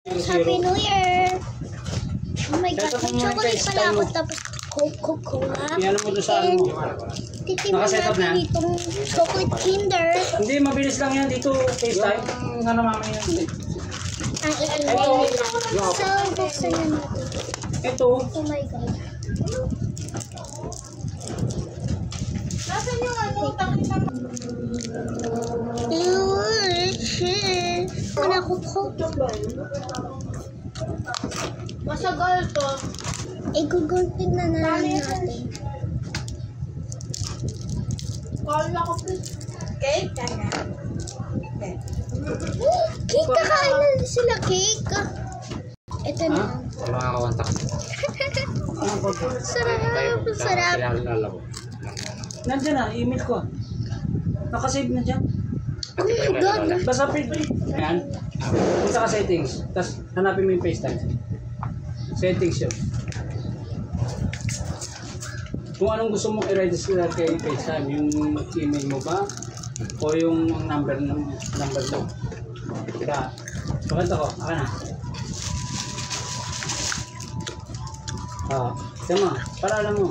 Happy New Year! Oh my God, may chocolate pala ako tapos Coca-Cola. Iyan mo doon sa ano mo. Titimon natin itong chocolate Kinder. Hindi, mabilis lang yan dito. FaceTime. Nga na mama yan. Ang iingay nila. So, buksan na natin. Ito. Oh my God. Nasaan yung ano? Anak ko po. Masagal to. Igugulpin na natin. Call ako please. Cake? Kaya. Cake, kakain na sila cake. Ito na. Makakawantak. Sarap, sarap. Nandiyan na, email ko. Nakasave na dyan. Oh my God. Basta ayan. Punta ka settings. Tapos hanapin mo yung FaceTime. Settings yun. Kung anong gusto mong i-register kay FaceTime. Yung email mo ba? O yung number mo. Kaya, pakita ko. Aka na. Tignan mo. Para alam mo.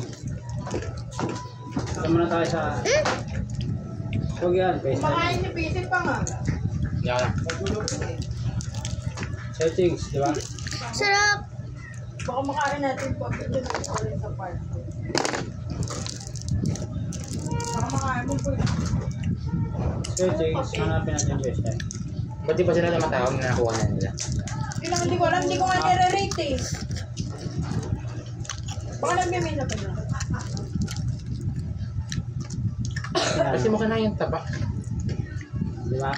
Tignan mo na tayo sa... Huwag yan, FaceTime. Makain ni Pisip pa nga. Yan. Settings, di ba? Sarap. Baka makain natin po. Pwede na ulit sa park. Baka makain mo po. Settings, hanapin natin yung FaceTime. Ba't di pa sila namatawag na nakuha na nila? Hindi ko alam. Hindi ko nga nire-rate eh. Baka nag-mail na pa na. Kasi mukha na yung taba. Di ba?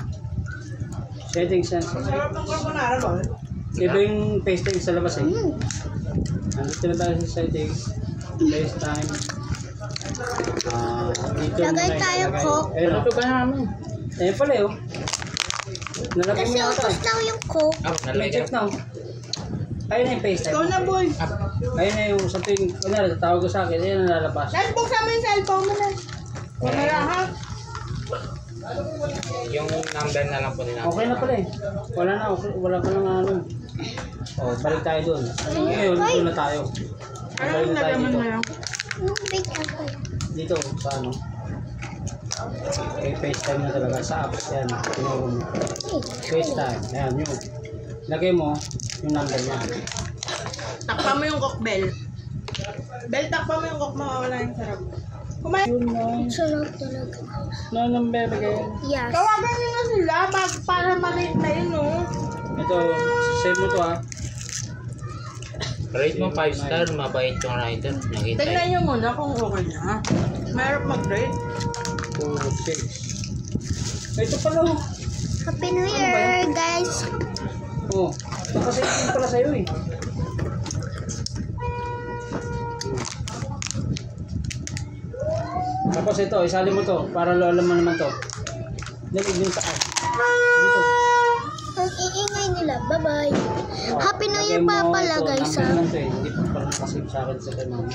Settings yan. Sarap ng carbonara ba? Iba yung FaceTime sa labas eh. Nandito na tayo sa settings. FaceTime. Dito Lagay muna tayo, ilagay. Coke. Ayun Ano o. to ba namin? Ayun pala eh. Nalagay mo Kasi yata ubos eh. daw yung Coke. Nalagay Check na oh. Ayun na yung FaceTime. Ikaw na boy. Ayun na yung sa tuwing, kunyari, tatawag ko sa akin, ayun na lalabas. Dahil buksan mo yung cellphone mo na. Wala ha? Yung number na lang po nila. Okay na pala eh. Wala na, okay, wala pa lang ano. Oh, balik tayo doon. Ngayon, doon na tayo. Ano Balik yung na tayo nalaman dito. mo lang? Bake ako. Dito, sa ano. Okay, FaceTime na talaga. Sa apps, yan. Tinuro mo. FaceTime. Ayan, yun. Lagay mo yung number niya. Takpa mo yung Coke Bell. Bell, takpa mo yung Coke, mawawala yung sarap. Kumain. Yun na. Sarap talaga. No number again. Yes. Tawagan nyo na sila para ma-rate na yun, no? Ito, save mo to ha. Rate mo 5 star, mabait yung rider. Tignan Naghintay. nyo muna kung okay na. Mahirap mag-rate. 2, 6. Ito pala oh. Happy New Year, guys. Oh, nakasave din pala sa'yo eh. Tapos ito, isali mo to para alam mo naman to. Dalig din sa dito. Ang iingay nila. Bye-bye. Oh, Happy New lagay Year mo pa pala, ito, guys. number naman to eh. Hindi pa pala nakasave sa akin sa kay mama.